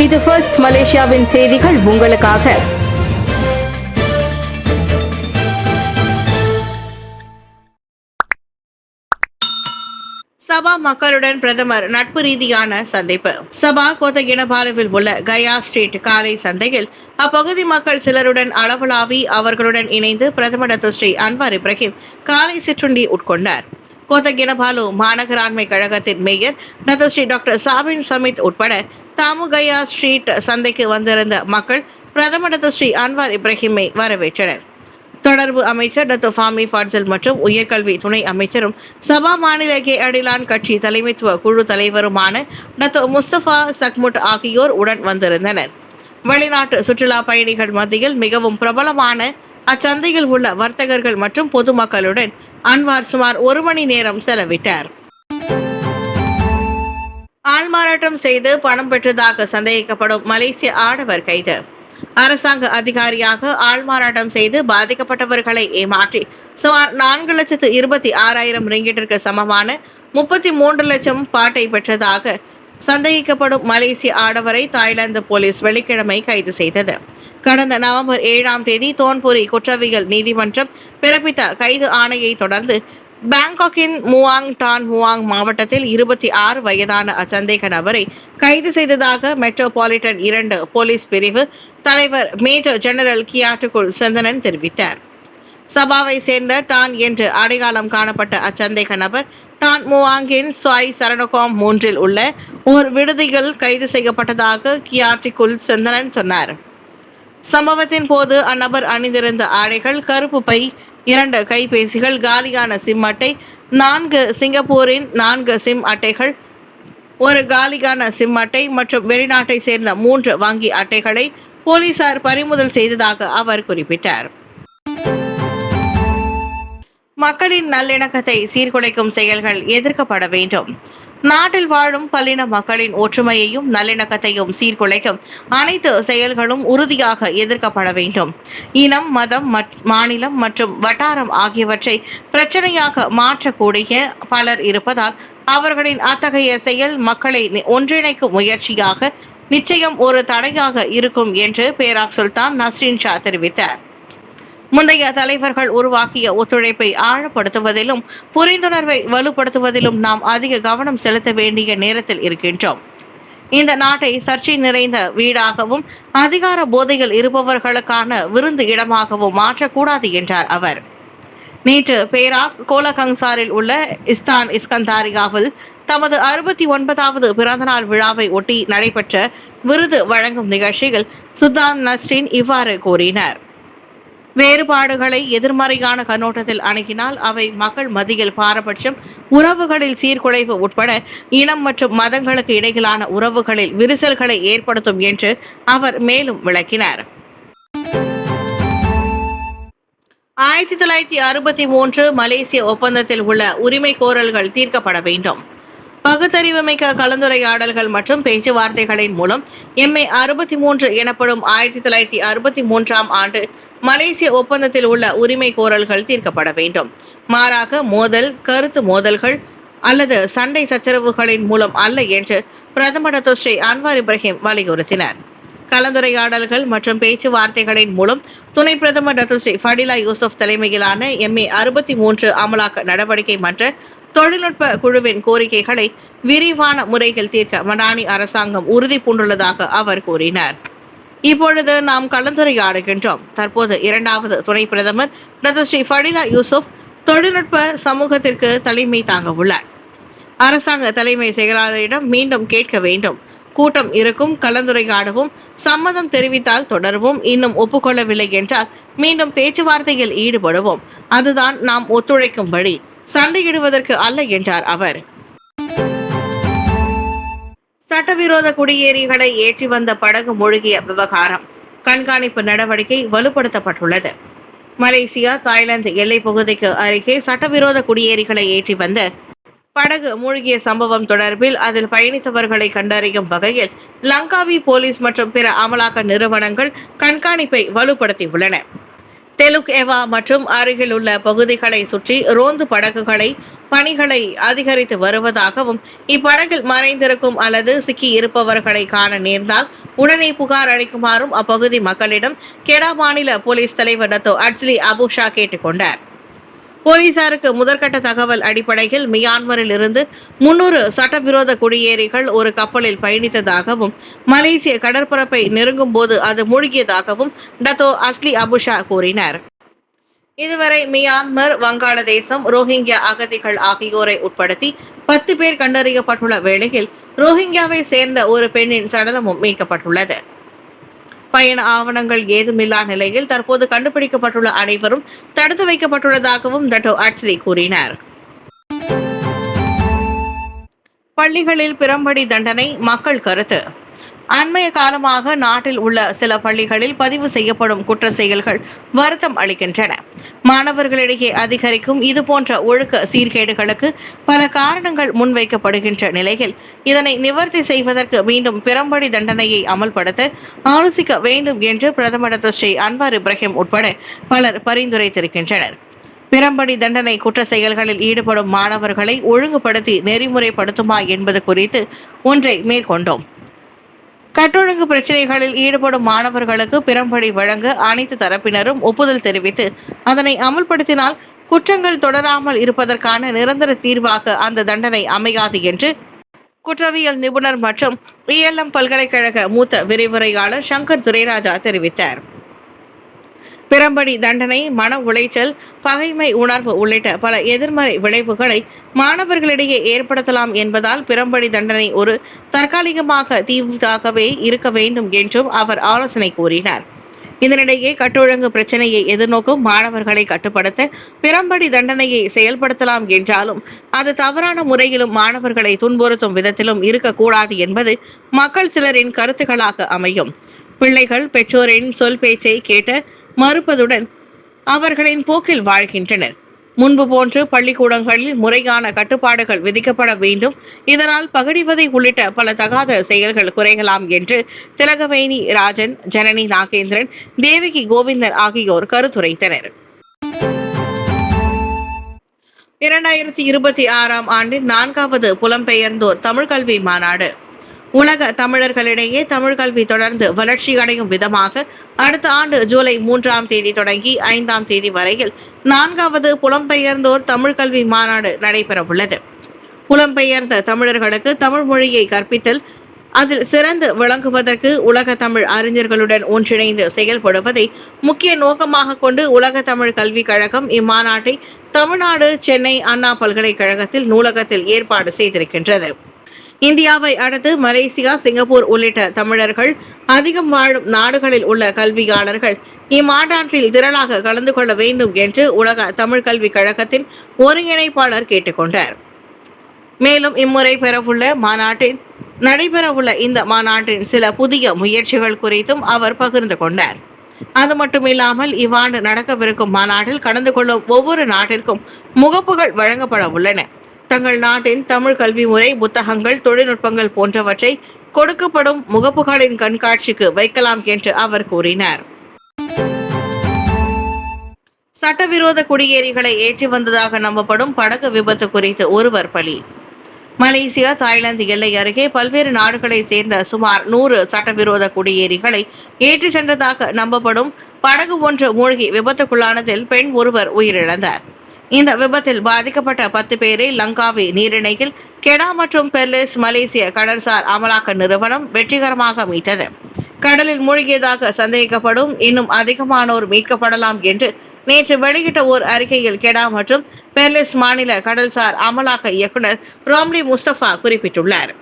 இது ஃபர்ஸ்ட் மலேசியாவின் செய்திகள் உங்களுக்காக. சபா மக்களுடன் பிரதமர் நட்பு ரீதியான சந்திப்பு. சபா கோத்தகினபாலுவில் உள்ள கயா ஸ்ட்ரீட் காலை சந்தையில் அப்பகுதி மக்கள் சிலருடன் அளவலாவி அவர்களுடன் இணைந்து பிரதமர் ஸ்ரீ அன்வார் இப்ராஹிம் காலை சிற்றுண்டி உட்கொண்டார். கோத்தகினபாலு மாநகராண்மை கழகத்தின் mayor Sri doctor Sabin Samit உட்பட தாமுகயா ஸ்ட்ரீட் சந்தைக்கு வந்திருந்த மக்கள் பிரதமர் ஸ்ரீ அன்வார் இப்ராஹிமை வரவேற்றனர். தொடர்பு அமைச்சர் ஃபாமி ஃபாட்சல் மற்றும் உயர்கல்வி துணை அமைச்சரும் சபா மாநில அடிலான் கட்சி தலைமைத்துவ குழு தலைவருமான முஸ்தபா சக்முட் ஆகியோர் உடன் வந்திருந்தனர். வெளிநாட்டு சுற்றுலா பயணிகள் மத்தியில் மிகவும் பிரபலமான அச்சந்தையில் உள்ள வர்த்தகர்கள் மற்றும் பொதுமக்களுடன் அன்வார் சுமார் 1 மணி நேரம் செலவிட்டார். ஆள்மாறாட்டம் செய்து பணம் பெற்றதாக சந்தேகிக்கப்படும் மலேசிய ஆடவர் கைது. அரசாங்க அதிகாரியாக ஆள்மாறாட்டம் செய்து பாதிக்கப்பட்டவர்களை ஏமாற்றி சுமார் 4,26,000 ரிங்கிட்டிற்கு சமமான 33 லட்சம் பாட்டை பெற்றதாக சந்தேகிக்கப்படும் மலேசிய ஆடவரை தாய்லாந்து போலீஸ் வெள்ளிக்கிழமை கைது செய்தது. கடந்த நவம்பர் 7ஆம் தேதி தோன்புரி குற்றவியல் நீதிமன்றம் பிறப்பித்த கைது ஆணையை தொடர்ந்து பாங்காக்கின் முவாங் டான் முவாங் மாவட்டத்தில் 26 வயதான அச்சந்தேக நபரை கைது செய்ததாக மெட்ரோபாலிட்டன் 2 போலீஸ் பிரிவு தலைவர் மேஜர் ஜெனரல் கியாட்டுக்குள் செந்தனன் தெரிவித்தார். சபாவை சேர்ந்த டான் என்று அடையாளம் காணப்பட்ட அச்சந்தேக நபர் டான் முவாங்கின் சாய் சரணகாம் 3 உள்ள ஓர் விடுதியில் கைது செய்யப்பட்டதாக கியாட்டிக்குள் செந்தனன் சொன்னார். சம்பவத்தின் போது அந்நபர் அணிந்திருந்த ஆடைகள், கருப்பு பை, 2 கைபேசிகள், காலியான சிம் அட்டை, 4 சிங்கப்பூரின் 4 சிம் அட்டைகள், 1 காலியான சிம் அட்டை மற்றும் வெளிநாட்டை சேர்ந்த 3 வங்கி அட்டைகளை போலீசார் பறிமுதல் செய்ததாக அவர் குறிப்பிட்டார். மக்களின் நல்லிணக்கத்தை சீர்குலைக்கும் செயல்கள் எதிர்க்கப்பட வேண்டும். நாட்டில் வாழும் பல்லின மக்களின் ஒற்றுமையையும் நல்லிணக்கத்தையும் சீர்குலைக்கும் அனைத்து செயல்களும் உறுதியாக எதிர்க்கப்பட வேண்டும். இனம், மதம், மாநிலம் மற்றும் வட்டாரம் ஆகியவற்றை பிரச்சனையாக மாற்றக்கூடிய பலர் இருப்பதால் அவர்களின் அத்தகைய செயல் மக்களை ஒன்றிணைக்கும் முயற்சியாக நிச்சயம் ஒரு தடையாக இருக்கும் என்று பேராக் சுல்தான் நஸ்ரின் ஷா தெரிவித்தார். முந்தைய தலைவர்கள் உருவாக்கிய ஒத்துழைப்பை ஆழப்படுத்துவதிலும் புரிந்துணர்வை வலுப்படுத்துவதிலும் நாம் அதிக கவனம் செலுத்த வேண்டிய நேரத்தில் இருக்கின்றோம். இந்த நாட்டை சர்ச்சை நிறைந்த வீடாகவும் அதிகார போதையில் இருப்பவர்களுக்கான விருந்து இடமாகவும் மாற்றக்கூடாது என்றார் அவர். நேற்று பேராக் கோலகங்சாரில் உள்ள இஸ்தான் இஸ்கந்தாரியாவில் தமது 69வது பிறந்தநாள் விழாவை ஒட்டி நடைபெற்ற விருது வழங்கும் நிகழ்ச்சியில் சுல்தான் நஸ்ரின் இவ்வாறு கூறினார். வேறுபாடுகளை எதிர்மறையான கண்ணோட்டத்தில் அணுகினால் அவை மக்கள் மத்தியில் பாரபட்சம், உறவுகளில் சீர்குலைவு உட்பட இனம் மற்றும் மதங்களுக்கு இடையிலான உறவுகளில் விரிசல்களை ஏற்படுத்தும் என்று அவர் மேலும் விளக்கினார். 1963 மலேசிய ஒப்பந்தத்தில் உள்ள உரிமை கோரல்கள் தீர்க்கப்பட வேண்டும். பகுத்தறிவுமிக்க கலந்துரையாடல்கள் மற்றும் பேச்சுவார்த்தைகளின் மூலம் MA 63 எனப்படும் 1963ஆம் ஆண்டு மலேசிய ஒப்பந்தத்தில் உள்ள உரிமை கோரல்கள் தீர்க்கப்பட வேண்டும். மாறாக மோதல், கருத்து மோதல்கள் அல்லது சண்டை சச்சரவுகளின் மூலம் அல்ல என்று பிரதமர் ஸ்ரீ அன்வார் இப்ராஹிம் வலியுறுத்தினார். கலந்துரையாடல்கள் மற்றும் பேச்சுவார்த்தைகளின் மூலம் துணை பிரதமர் ஸ்ரீ ஃபடிலா யூசுப் தலைமையிலான MA 63 அமலாக்க நடவடிக்கை மன்ற தொழில்நுட்ப குழுவின் கோரிக்கைகளை விரிவான முறையில் தீர்க்க மடானி அரசாங்கம் உறுதி பூண்டுள்ளதாக அவர் கூறினார். இப்பொழுது நாம் கலந்துரையாடுகின்றோம். தற்போது 2வது துணை பிரதமர் ஸ்ரீ ஃபடிலா யூசுப் தொழில்நுட்ப சமூகத்திற்கு தலைமை தாங்க உள்ளார். அரசாங்க தலைமை செயலாளரிடம் மீண்டும் கேட்க வேண்டும். கூட்டம் இருக்கும், கலந்துரையாடவும், சம்மதம் தெரிவித்தால் தொடர்வும், இன்னும் ஒப்புக்கொள்ளவில்லை என்றால் மீண்டும் பேச்சுவார்த்தையில் ஈடுபடுவோம். அதுதான் நாம் ஒத்துழைக்கும் வழி, சண்டையிடுவதற்கு அல்ல என்றார் அவர். சட்டவிரோத குடியேறிகளை ஏற்றி வந்த படகு மூழ்கிய விவகாரம் கண்காணிப்பு நடவடிக்கை வலுப்படுத்தப்பட்டுள்ளது. மலேசியா தாய்லாந்து எல்லை பகுதிக்கு அருகே சட்டவிரோத குடியேறிகளை ஏற்றி வந்த படகு மூழ்கிய சம்பவம் தொடர்பில் அதில் பயணித்தவர்களை கண்டறியும் வகையில் லங்காவி போலீஸ் மற்றும் பிற அமலாக்க நிறுவனங்கள் கண்காணிப்பை வலுப்படுத்தியுள்ளன. தெலுக் எவா மற்றும் அருகில் உள்ள பகுதிகளை சுற்றி ரோந்து பணிகளை அதிகரித்து வருவதாகவும் இப்படகில் மறைந்திருக்கும் அல்லது சிக்கி இருப்பவர்களை காண நேர்ந்தால் உடனே புகார் அளிக்குமாறும் அப்பகுதி மக்களிடம் கெடா மாநில போலீஸ் தலைவர் டத்தோ அட்ஸ்லி அபுஷா கேட்டுக்கொண்டார். போலீசாருக்கு முதற்கட்ட தகவல் அடிப்படையில் மியான்மரில் இருந்து 300 சட்டவிரோத குடியேறிகள் ஒரு கப்பலில் பயணித்ததாகவும் மலேசிய கடற்பரப்பை நெருங்கும் போது அது மூழ்கியதாகவும் டத்தோ அஸ்லி அபுஷா கூறினார். இதுவரை மியான்மர், வங்காளதேசம், ரோஹிங்கியா அகதிகள் ஆகியோரை உட்படுத்தி 10 பேர் கண்டறியப்பட்டுள்ள வேளையில் ரோஹிங்கியாவை சேர்ந்த ஒரு பெண்ணின் சடலமும் மீட்கப்பட்டுள்ளது. பயண ஆவணங்கள் ஏதுமில்லா நிலையில் தற்போது கண்டுபிடிக்கப்பட்டுள்ள அனைவரும் தடுத்து வைக்கப்பட்டுள்ளதாகவும் டட்டோ அட்ஸ்லி கூறினார். பள்ளிகளில் பிறம்படி தண்டனை மக்கள் கருத்து. அண்மைய காலமாக நாட்டில் உள்ள சில பள்ளிகளில் பதிவு செய்யப்படும் குற்ற செயல்கள் வருத்தம் அளிக்கின்றன. மாணவர்களிடையே அதிகரிக்கும் இதுபோன்ற ஒழுக்க சீர்கேடுகளுக்கு பல காரணங்கள் முன்வைக்கப்படுகின்ற நிலையில் இதனை நிவர்த்தி செய்வதற்கு மீண்டும் பிறம்படி தண்டனையை அமல்படுத்த ஆலோசிக்க வேண்டும் என்று பிரதமர் டாக்டர் ஸ்ரீ அன்வார் இப்ராஹிம் உட்பட பலர் பரிந்துரைத்திருக்கின்றனர். பிறம்படி தண்டனை குற்ற செயல்களில் ஈடுபடும் மாணவர்களை ஒழுங்குபடுத்தி நெறிமுறைப்படுத்துமா என்பது குறித்து ஒன்றை மேற்கொண்டோம். கட்டொழுங்கு பிரச்சினைகளில் ஈடுபடும் மாணவர்களுக்கு பிறம்படி வழங்க அனைத்து தரப்பினரும் ஒப்புதல் தெரிவித்து அதனை அமல்படுத்தினால் குற்றங்கள் தொடராமல் இருப்பதற்கான நிரந்தர தீர்வாக அந்த தண்டனை அமையாது என்று குற்றவியல் நிபுணர் மற்றும் ELM பல்கலைக்கழக மூத்த விரிவுரையாளர் சங்கர் துரைராஜா தெரிவித்தார். பிறம்படி தண்டனை மன உளைச்சல், பகைமை உணர்வு உள்ளிட்ட பல எதிர்மறை விளைவுகளை மாணவர்களிடையே ஏற்படுத்தலாம் என்பதால் பிறம்படி தண்டனை ஒரு தற்காலிகமாக தீர்வாகவே இருக்க வேண்டும் என்றும் அவர் ஆலோசனை கூறினார். இதனிடையே கட்டொழுங்கு பிரச்சனையை எதிர்நோக்கும் மாணவர்களை கட்டுப்படுத்த பிறம்படி தண்டனையை செயல்படுத்தலாம் என்றாலும் அது தவறான முறையிலும் மாணவர்களை துன்புறுத்தும் விதத்திலும் இருக்கக்கூடாது என்பது மக்கள் சிலரின் கருத்துக்களாக அமையும். பிள்ளைகள் பெற்றோரின் சொல் பேச்சை கேட்ட மறுப்பதுடன் அவர்களின் போக்கில் வாழ்கின்றனர். முன்பு போன்று பள்ளிக்கூடங்களில் முறையான கட்டுப்பாடுகள் விதிக்கப்பட வேண்டும். இதனால் பகடிவதை உள்ளிட்ட பல தகாத செயல்கள் குறையலாம் என்று திலகவேணி ராஜன், ஜனனி நாகேந்திரன், தேவகி கோவிந்தன் ஆகியோர் கருத்துரைத்தனர். 2026ஆம் ஆண்டின் 4வது புலம்பெயர்ந்தோர் தமிழ் கல்வி மாநாடு. உலக தமிழர்களிடையே தமிழ் கல்வி தொடர்ந்து வளர்ச்சியடையும் விதமாக அடுத்த ஆண்டு ஜூலை 3ஆம் தேதி தொடங்கி 5ஆம் தேதி வரையில் 4வது புலம்பெயர்ந்தோர் தமிழ் கல்வி மாநாடு நடைபெறவுள்ளது. புலம்பெயர்ந்த தமிழர்களுக்கு தமிழ் மொழியை கற்பித்தல், அதில் சிறந்து விளங்குவதற்கு உலக தமிழ் அறிஞர்களுடன் ஒன்றிணைந்து செயல்படுவதை முக்கிய நோக்கமாக கொண்டு உலக தமிழ் கல்விக் கழகம் இம்மாநாட்டை தமிழ்நாடு சென்னை அண்ணா பல்கலைக்கழகத்தில் நூலகத்தில் ஏற்பாடு செய்திருக்கின்றது. இந்தியாவை அடுத்து மலேசியா, சிங்கப்பூர் உள்ளிட்ட தமிழர்கள் அதிகம் வாழும் நாடுகளில் உள்ள கல்வியாளர்கள் இம்மாநாட்டில் திரளாக கலந்து கொள்ள வேண்டும் என்று உலக தமிழ் கல்விக் கழகத்தின் ஒருங்கிணைப்பாளர் கேட்டுக்கொண்டார். மேலும் இம்முறை நடைபெறவுள்ள இந்த மாநாட்டின் சில புதிய முயற்சிகள் குறித்தும் அவர் பகிர்ந்து கொண்டார். அது மட்டுமில்லாமல் இவ்வாண்டு நடக்கவிருக்கும் மாநாட்டில் கலந்து கொள்ளும் ஒவ்வொரு நாட்டிற்கும் முகப்புகள் வழங்கப்பட உள்ளன. தங்கள் நாட்டின் தமிழ் கல்வி முறை, புத்தகங்கள், தொழில்நுட்பங்கள் போன்றவற்றை கொடுக்கப்படும் முகப்புகளின் கண்காட்சிக்கு வைக்கலாம் என்று அவர் கூறினார். சட்டவிரோத குடியேறிகளை ஏற்றி வந்ததாக நம்பப்படும் படகு விபத்து குறித்து ஒருவர் பலி. மலேசியா, தாய்லாந்து எல்லை அருகே பல்வேறு நாடுகளை சேர்ந்த சுமார் 100 சட்டவிரோத குடியேறிகளை ஏற்றி சென்றதாக நம்பப்படும் படகு ஒன்று மூழ்கி விபத்துக்குள்ளானதில் பெண் ஒருவர் உயிரிழந்தார். இந்த விபத்தில் பாதிக்கப்பட்ட 10 பேரை லங்காவி நீரிணையில் கெடா மற்றும் பெர்லிஸ் மலேசிய கடல்சார் அமலாக்க நிறுவனம் வெற்றிகரமாக மீட்டது. கடலில் மூழ்கியதாக சந்தேகிக்கப்படும் இன்னும் அதிகமானோர் மீட்கப்படலாம் என்று நேற்று வெளியிட்ட ஓர் அறிக்கையில் கெடா மற்றும் பெர்லிஸ் மாநில கடல்சார் அமலாக்க இயக்குனர் ராம்லி முஸ்தபா குறிப்பிட்டுள்ளார்.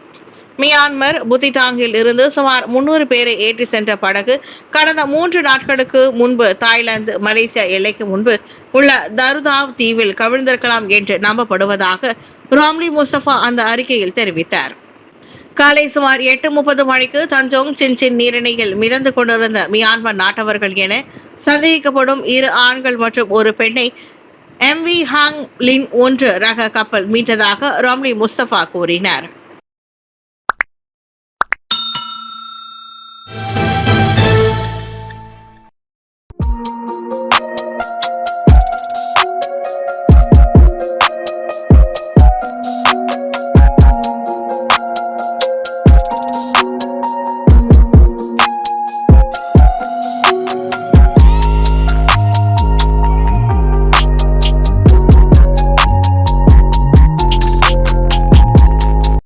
மியான்மர் புத்திடாங்கில் இருந்து சுமார் 300 பேரை ஏற்றி சென்ற படகு கடந்த 3 நாட்களுக்கு முன்பு தாய்லாந்து மலேசியா எல்லைக்கு முன்பு உள்ள தருதாவ் தீவில் கவிழ்ந்திருக்கலாம் என்று நம்பப்படுவதாக ராம்லி முஸ்தபா அந்த அறிக்கையில் தெரிவித்தார். காலை சுமார் 8:30 மணிக்கு தஞ்சோங் சின்சின் நீரிணையில் மிதந்து கொண்டிருந்த மியான்மர் நாட்டவர்கள் என சந்தேகிக்கப்படும் 2 ஆண்கள் மற்றும் ஒரு பெண்ணை MV ஹாங் லின் 1 ரக கப்பல் மீட்டதாக ராம்லி முஸ்தபா கூறினார்.